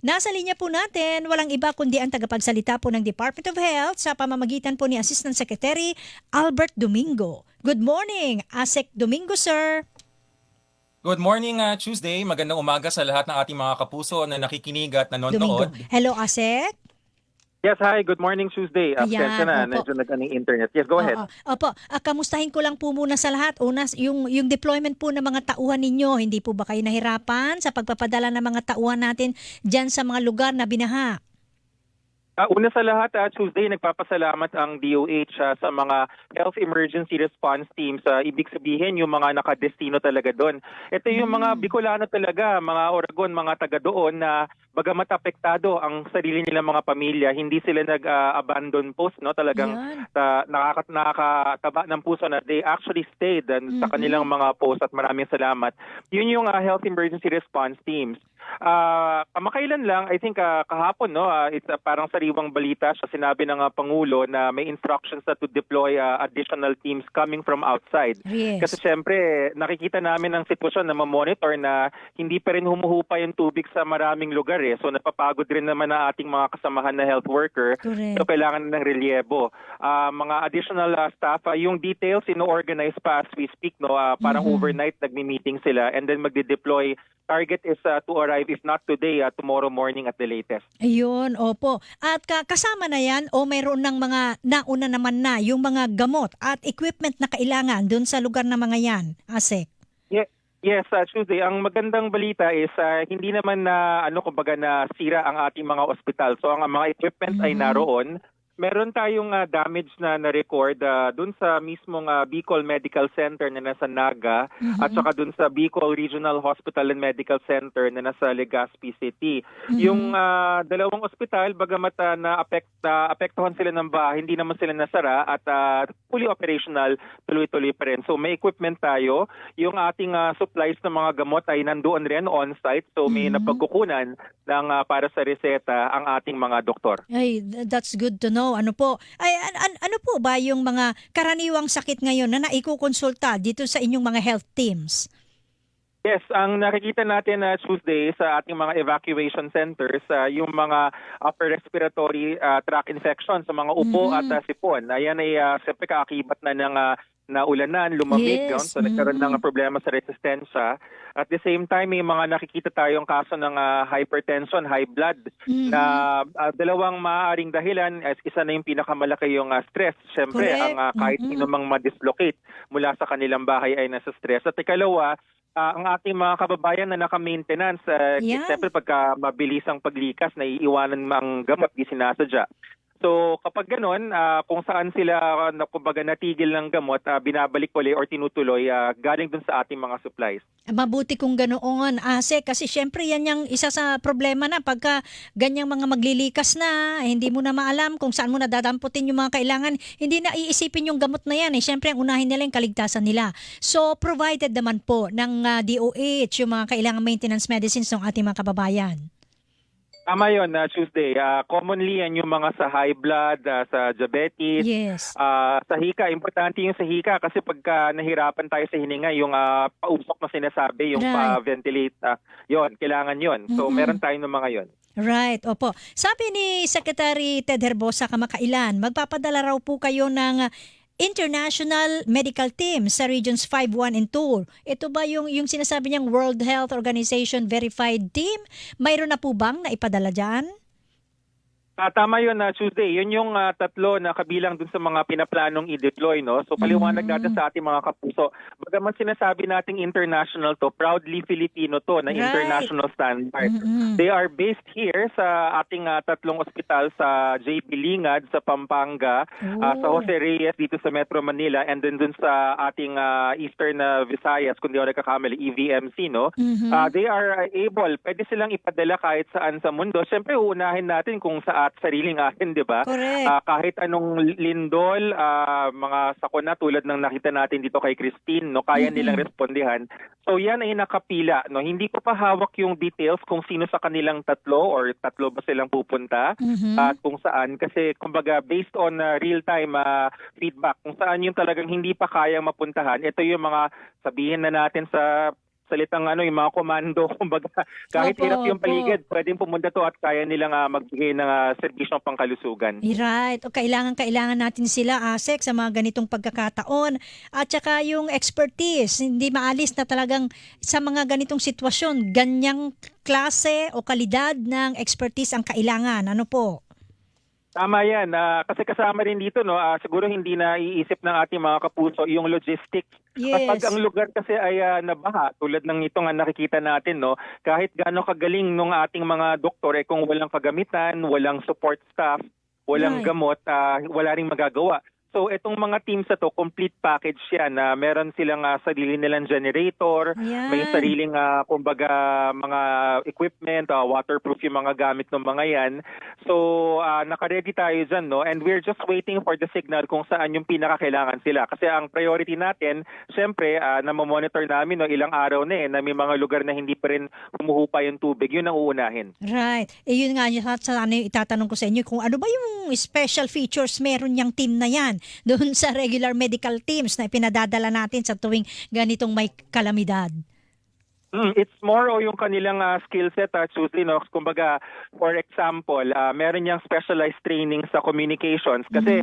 Nasa linya po natin, walang iba kundi ang tagapagsalita po ng Department of Health sa pamamagitan po ni Assistant Secretary Albert Domingo. Good morning, ASEC Domingo, sir. Good morning, Tuesday. Magandang umaga sa lahat ng ating mga kapuso na nakikinig at Domingo. nanonood. Hello, ASEC. Yes, hi. Good morning, Tuesday. Absensya Ayan, na. opo. Medyo nag-aning internet. Yes, go ahead. Opo, kamustahin ko lang po muna sa lahat. Una, yung deployment po ng mga tauhan ninyo, hindi po ba kayo nahirapan sa pagpapadala ng mga tauhan natin dyan sa mga lugar na binaha? Una sa lahat, Tuesday, nagpapasalamat ang DOH sa mga Health Emergency Response Teams. Ibig sabihin, yung mga nakadestino talaga doon. Ito yung mga Bicolano talaga, mga Oragon, mga taga doon na bagamat apektado ang sarili nilang mga pamilya, hindi sila nag-abandon post, no? Talagang nakakataba ng puso na they actually stayed sa kanilang mga post at maraming salamat. Yun yung Health Emergency Response Teams. Kamakailan lang, I think kahapon, no, it's parang sariwang balita sa sinabi ng Pangulo na may instructions na to deploy additional teams coming from outside. Yes. Kasi syempre, nakikita namin ang sitwasyon na mamonitor na hindi pa rin humuhupa yung tubig sa maraming lugar. So napapagod rin naman ang ating mga kasamahan na health worker. Correct. So kailangan ng relyebo. Mga additional staff, yung details ino-organize pa as we speak, no, parang overnight nagmi-meeting sila and then magde-deploy. Target is to arrive, if not today, tomorrow morning at the latest. Ayun, opo. At kasama na yan o mayroon ng mga nauna naman na yung mga gamot at equipment na kailangan dun sa lugar na mga yan, ASEC? Yes, Tuesday. Ang magandang balita is hindi naman na kumbaga na sira ang ating mga ospital. So ang mga equipment ay naroon. Meron tayong damage na na-record dun sa mismong Bicol Medical Center na nasa Naga at saka dun sa Bicol Regional Hospital and Medical Center na nasa Legazpi City. Yung dalawang ospital, bagamat naapektuhan sila ng baha, hindi naman sila nasara at fully operational, tuloy-tuloy pa rin. So may equipment tayo. Yung ating supplies ng mga gamot ay nandoon rin on-site. So may napagkukunan ng para sa reseta ang ating mga doktor. Ay, that's good to know. Ano po? Ay, ano po ba yung mga karaniwang sakit ngayon na naikukonsulta dito sa inyong mga health teams? Yes, ang nakikita natin na Tuesday sa ating mga evacuation centers, yung mga upper respiratory tract infection sa mga upo at sipon. Ayan ay siyempre kaakibat na ng ulanan, lumamig, Yes. so nagkaroon ng problema sa resistensya. At the same time, may mga nakikita tayong kaso ng hypertension, high blood, na dalawang maaaring dahilan. Isa na yung pinakamalaki yung stress. Siyempre, Correct. ang kahit sino mang ma-dislocate mula sa kanilang bahay ay nasa stress. At ikalawa, ang ating mga kababayan na naka-maintenance, siyempre pagka mabilis ang paglikas, naiiwanan ang gamot, di sinasadya. So kapag gano'n, kung saan sila kumbaga natigil ng gamot, binabalik uli or tinutuloy galing dun sa ating mga supplies. Mabuti kung ganoon, ASEC, kasi syempre yan yung isa sa problema na pagka ganyang mga maglilikas na, hindi mo na maalam kung saan mo na dadamputin yung mga kailangan, hindi na iisipin yung gamot na yan. Syempre, ang unahin nila yung kaligtasan nila. So, provided naman po ng DOH yung mga kailangan maintenance medicines ng ating mga kababayan. Tama yun, Tuesday. Commonly yan yung mga sa high blood, sa diabetes. Yes. Sa hika, importante yung sa hika kasi pagka nahirapan tayo sa hininga, yung pausok na sinasabi, yung pa-ventilate, yon kailangan yon. So meron tayo ng mga yon. Right, opo. Sabi ni Secretary Ted Herbosa kamakailan, magpapadala raw po kayo ng international medical team sa Regions 5, 1, and 2. Ito ba yung sinasabi niyang World Health Organization verified team? Mayroon na po bang naipadala dyan? Tama yun, Tuesday. Yun yung tatlo na kabilang dun sa mga pinaplanong i-deploy, no? So paliwanag natin sa ating mga kapuso. Bagaman sinasabi nating international to, proudly Filipino to, na international standard. They are based here sa ating tatlong ospital sa JP Lingad, sa Pampanga, sa Jose Reyes dito sa Metro Manila, and then dun sa ating Eastern Visayas, kung di ako nagkakamali, EVMC, no? They are able, pwede silang ipadala kahit saan sa mundo. Siyempre, uunahin natin kung saan at sariling atin, di ba? Kahit anong lindol, mga sakuna tulad ng nakita natin dito kay Christine, no, kaya nilang respondihan. So yan ay nakapila, no. Hindi ko pa hawak yung details kung sino sa kanilang tatlo or tatlo ba silang pupunta at kung saan, kasi kumbaga based on real-time feedback, kung saan yung talagang hindi pa kayang mapuntahan. Ito yung mga sabihin na natin sa salitang ano, yung mga komando, kumbaga kahit Opo, hirap yung opo. paligid, pwedeng pumunta to at kaya nilang magbigay ng serbisyong pangkalusugan. Right. O kailangan natin sila, ASEC, sa mga ganitong pagkakataon. At saka yung expertise, hindi maalis na talagang sa mga ganitong sitwasyon, ganyang klase o kalidad ng expertise ang kailangan. Ano po? Tama yan. Kasi kasama rin dito, no, siguro hindi na iisip ng ating mga kapuso yung logistics. Kapag Yes. ang lugar kasi ay nabaha, tulad ng ito nga nakikita natin, no, kahit gaano kagaling nung ating mga doktor, kung walang kagamitan, walang support staff, walang Right. gamot, wala ring magagawa. So itong mga teams na to, complete package yan na meron silang sarili nilang generator, may Ayan. sariling kumbaga mga equipment, waterproof yung mga gamit ng mga yan. So naka-ready tayo dyan, no? And we're just waiting for the signal kung saan yung pinakakailangan sila. Kasi ang priority natin, syempre, na-monitor namin no, ilang araw na may mga lugar na hindi pa rin humuhupa yung tubig. Yun ang uunahin. Right. Yun nga, sana yung itatanong ko sa inyo kung ano ba yung special features meron niyang team na yan doon sa regular medical teams na pinadadala natin sa tuwing ganitong may kalamidad. It's more o yung kanilang skill set, Susie, no? Kumbaga, for example, meron niyang specialized training sa communications kasi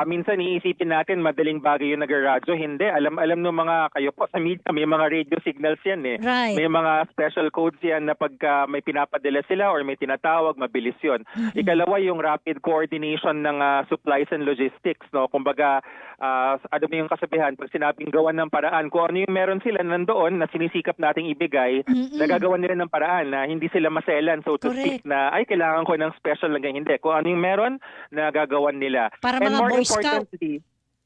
minsan iisipin natin madaling bagay yung nag-radyo. Hindi, alam ng mga kayo po sa media, may mga radio signals yan eh. Right. May mga special codes yan na pagka may pinapadala sila or may tinatawag, mabilis yun. Ikalawa, yung rapid coordination ng supplies and logistics, no? Kumbaga, ano mo yung kasabihan, pag sinabing gawan ng paraan, kung ano yung meron sila nandoon na sinisikap nating ibigay, nagagawa nila ng paraan na hindi sila maselan, so to Correct. speak, na ay kailangan ko ng special na ganyan. Hindi. Kung ano yung meron, nagagawan nila. Para And mga more Boy Scout.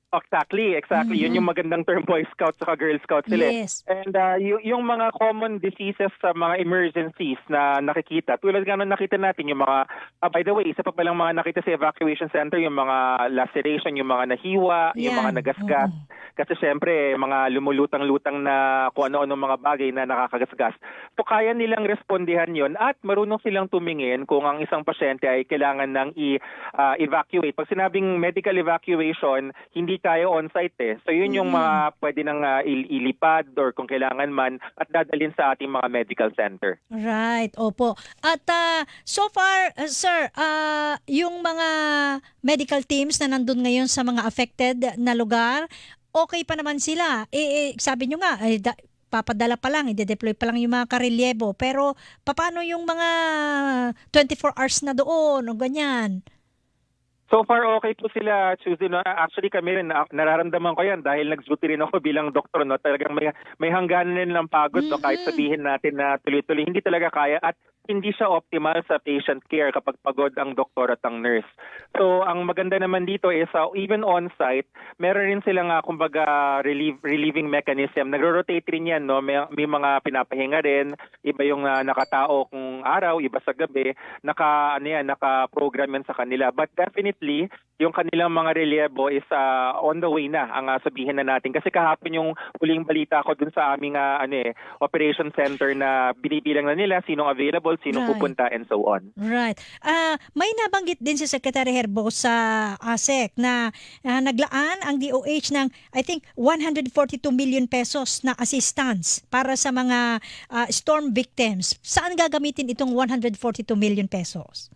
importantly, exactly. Yun yung magandang term, Boy Scout saka Girl Scout sila. Yes. And yung mga common diseases sa mga emergencies na nakikita, tulad nga nung nakita natin yung mga, by the way, isa pa palang mga nakita sa evacuation center, yung mga laceration, yung mga nahiwa, yung Yan. mga nagasgas. Oo. Kasi syempre, mga lumulutang-lutang na kung ano-ano mga bagay na nakakagasgas. So kaya nilang respondihan yon at marunong silang tumingin kung ang isang pasyente ay kailangan ng evacuate. Pag sinabing medical evacuation, hindi kaya on-site eh. So yun yung mga pwede nang ilipad or kung kailangan man at dadalhin sa ating mga medical center. Right, opo. At so far, sir, yung mga medical teams na nandun ngayon sa mga affected na lugar, okay pa naman sila. Sabi nyo nga, papadala pa lang, ide-deploy pa lang yung mga karelyebo. Pero paano yung mga 24 hours na doon o ganyan? So far, okay po sila, Tuesday. No? Actually, kami rin, nararamdaman ko yan dahil nag-duty rin ako bilang doktor. No? Talagang may hangganan rin ng pagod. No? Kahit sabihin natin na tuloy-tuloy, hindi talaga kaya at hindi siya optimal sa patient care kapag pagod ang doktor at ang nurse. So, ang maganda naman dito is even on-site, meron rin silang kumbaga relieving mechanism. Nagro-rotate rin yan. No? May mga pinapahinga rin. Iba yung nakatao kung araw, iba sa gabi. Naka-program yan sa kanila. But definitely, yung kanilang mga relyebo is on the way na, ang sabihin na natin. Kasi kahapon yung huling balita ko dun sa aming operation center na binibilang na nila sinong available, sinong Right. pupunta, and so on. Right. May nabanggit din si Secretary Herbo sa ASEC na naglaan ang DOH ng I think 142 million pesos na assistance para sa mga storm victims. Saan gagamitin itong 142 million pesos?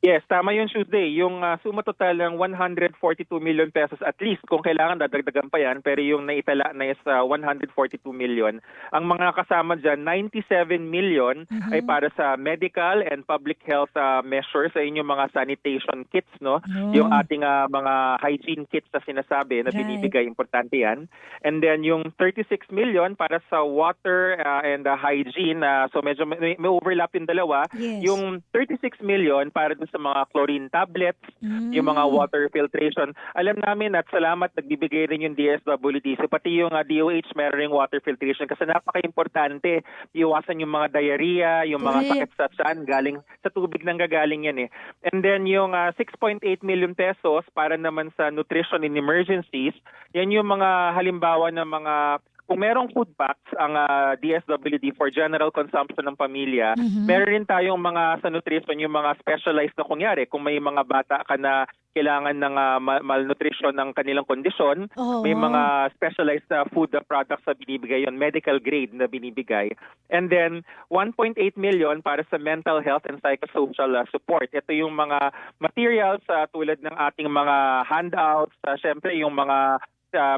Yes, tama yun, Tuesday. Yung suma total ng 142 million pesos at least, kung kailangan dadagdagan pa yan, pero yung naitala na is 142 million. Ang mga kasama dyan, 97 million ay para sa medical and public health measures sa inyong mga sanitation kits, no? Yung ating mga hygiene kits na sinasabi na Right. binibigay, importante yan. And then yung 36 million para sa water and hygiene, so medyo may overlap yung dalawa. Yes. Yung 36 million para dun sa mga chlorine tablets, yung mga water filtration. Alam namin at salamat nagbibigay rin yung DSWD. So pati yung DOH meron ring water filtration kasi napaka-importante. Iwasan yung mga diarrhea, yung mga Correct. sakit sa tiyan, galing sa tubig nang gagaling yan eh. And then yung 6.8 million pesos para naman sa nutrition in emergencies, yan yung mga halimbawa ng mga kung merong food packs ang DSWD for general consumption ng pamilya, meron rin tayong mga sa nutrition, yung mga specialized na kunyari, kung may mga bata ka na kailangan ng malnutrition ng kanilang kondisyon, may mga specialized food products na binibigay yon, medical grade na binibigay. And then 1.8 million para sa mental health and psychosocial support. Ito yung mga materials tulad ng ating mga handouts, syempre yung mga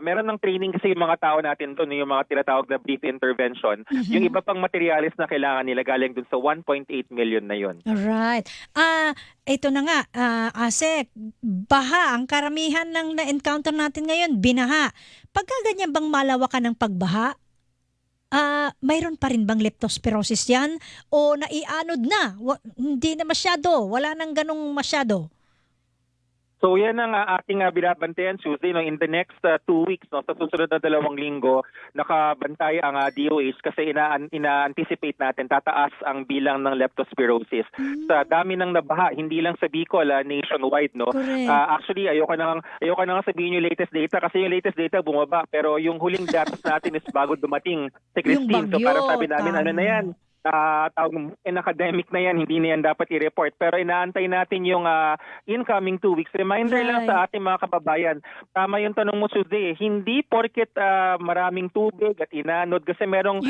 meron ng training kasi yung mga tao natin doon, yung mga tinatawag na brief intervention. Yung iba pang materials na kailangan nila galing doon sa 1.8 million na yun. Alright. Ito na nga, Asek, baha, ang karamihan ng na-encounter natin ngayon, binaha. Pagka ganyan bang malawakan ng pagbaha, mayroon pa rin bang leptospirosis yan? O naianod na? Hindi na masyado, wala nang ganong masyado. So yan ang ating binabantayan, Tuesday. No? In the next 2 weeks, no, sa susunod na 2 linggo, nakabantay ang DOH kasi ina-anticipate natin tataas ang bilang ng leptospirosis. Sa dami ng nabaha, hindi lang sa Bicol, nationwide. No? Actually, ayoko na nga sabihin yung latest data kasi yung latest data bumaba. Pero yung huling datos natin is bago dumating si Christine. So parang sabi namin, ano na yan? Academic na yan, hindi na yan dapat i-report. Pero inaantay natin yung incoming 2 weeks. Reminder lang sa ating mga kababayan, tama yung tanong mo, Tuesday, hindi porket maraming tubig at inanod kasi merong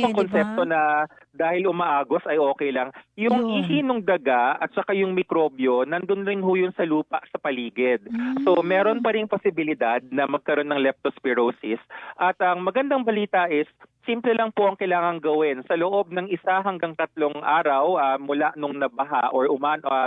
pang konsepto na dahil umaagos ay okay lang. Yung ihi ng daga at saka yung mikrobyo, nandun rin ho yun sa lupa sa paligid. So meron pa rin posibilidad na magkaroon ng leptospirosis. At ang magandang balita is, simple lang po ang kailangang gawin. Sa loob ng 1 hanggang 3 araw mula nung nabaha or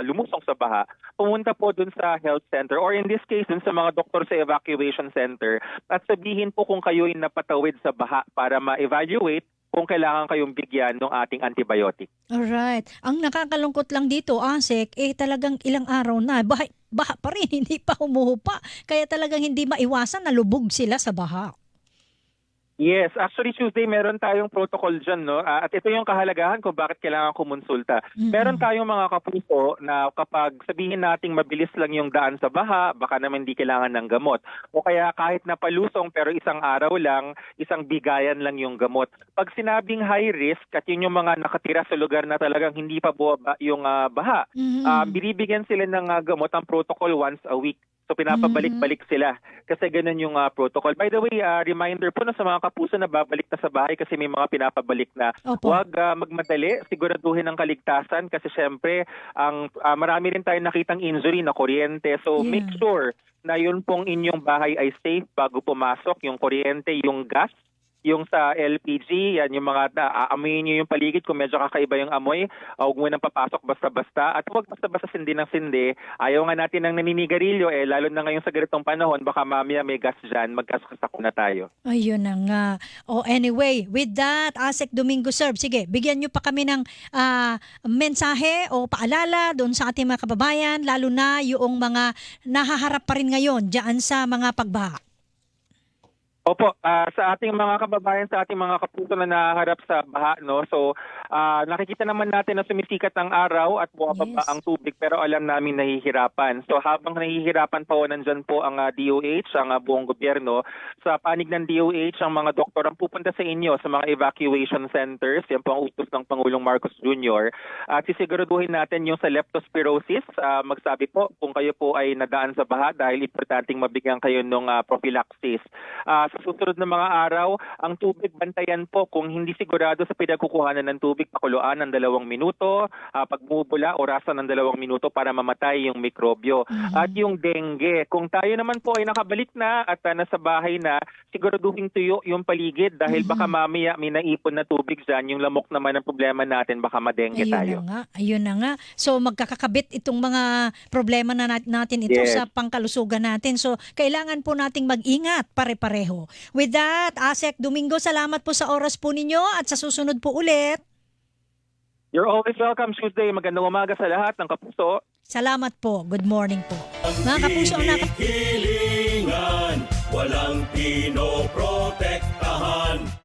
lumusong sa baha, pumunta po dun sa health center or in this case dun sa mga doktor sa evacuation center at sabihin po kung kayo'y napatawid sa baha para ma-evaluate kung kailangan kayong bigyan ng ating antibiotic. Alright. Ang nakakalungkot lang dito, Asek, talagang ilang araw na, baha pa rin, hindi pa humuhupa. Kaya talagang hindi maiwasan na lubog sila sa baha. Yes, actually Tuesday meron tayong protocol dyan, no? At ito yung kahalagahan kung bakit kailangan kumonsulta. Meron tayong mga kapuso na kapag sabihin nating mabilis lang yung daan sa baha, baka naman hindi kailangan ng gamot. O kaya kahit napalusong pero 1 araw lang, isang bigayan lang yung gamot. Pag sinabing high risk at yun yung mga nakatira sa lugar na talagang hindi pa buwaba yung baha, binibigyan sila ng gamot ang protocol once a week. So pinapabalik-balik sila kasi ganun yung protocol. By the way, reminder po na sa mga kapuso na babalik na sa bahay kasi may mga pinapabalik na. Huwag magmadali, siguraduhin ang kaligtasan kasi syempre marami rin tayong nakitang injury na kuryente. So make sure na yun pong inyong bahay ay safe bago pumasok, yung kuryente, yung gas. Yung sa LPG, yan yung mga aamuyin nyo yung paligid kung medyo kakaiba yung amoy, huwag mo nang papasok basta-basta at huwag basta-basta sindi ng sindi. Ayaw nga natin ng naninigarilyo lalo na ngayon sa ganitong panahon, baka mamaya may gas dyan, magkasaksak na tayo. Ayun na nga. Anyway, with that, Asek Domingo Sir, sige, bigyan nyo pa kami ng mensahe o paalala doon sa ating mga kababayan, lalo na yung mga nahaharap pa rin ngayon dyan sa mga pagbaha. Opo, sa ating mga kababayan, sa ating mga kapuso na naharap sa baha, no? So, nakikita naman natin na sumisikat ang araw at bumababa ang tubig pero alam namin nahihirapan. So, habang nahihirapan po, nandyan po ang DOH, ang buong gobyerno. Sa panig ng DOH, ang mga doktor ang pupunta sa inyo sa mga evacuation centers. Yan po ang utos ng Pangulong Marcos Jr. At sisiguraduhin natin yung sa leptospirosis. Magsabi po kung kayo po ay nadaan sa baha dahil importanteng mabigyan kayo ng prophylaxis. Sa susunod na mga araw, ang tubig bantayan po kung hindi sigurado sa pinagkukuhanan ng tubig, pakuluan ng 2 minuto, pag bumubula, orasan ng 2 minuto para mamatay yung mikrobyo. At yung dengue, kung tayo naman po ay nakabalik na at nasa bahay na, siguraduhin tuyo yung paligid dahil baka mamaya may naipon na tubig dyan, yung lamok naman ang problema natin, baka madengue tayo. Ayun na nga. So magkakakabit itong mga problema na natin ito sa pangkalusugan natin. So kailangan po nating mag-ingat pare-pareho. With that, Asek Domingo, salamat po sa oras po ninyo at sa susunod po ulit. You're always welcome, Tuesday. Magandang umaga sa lahat ng kapuso. Salamat po. Good morning po. Mga kapuso, hilingan, walang pinoprotektahan.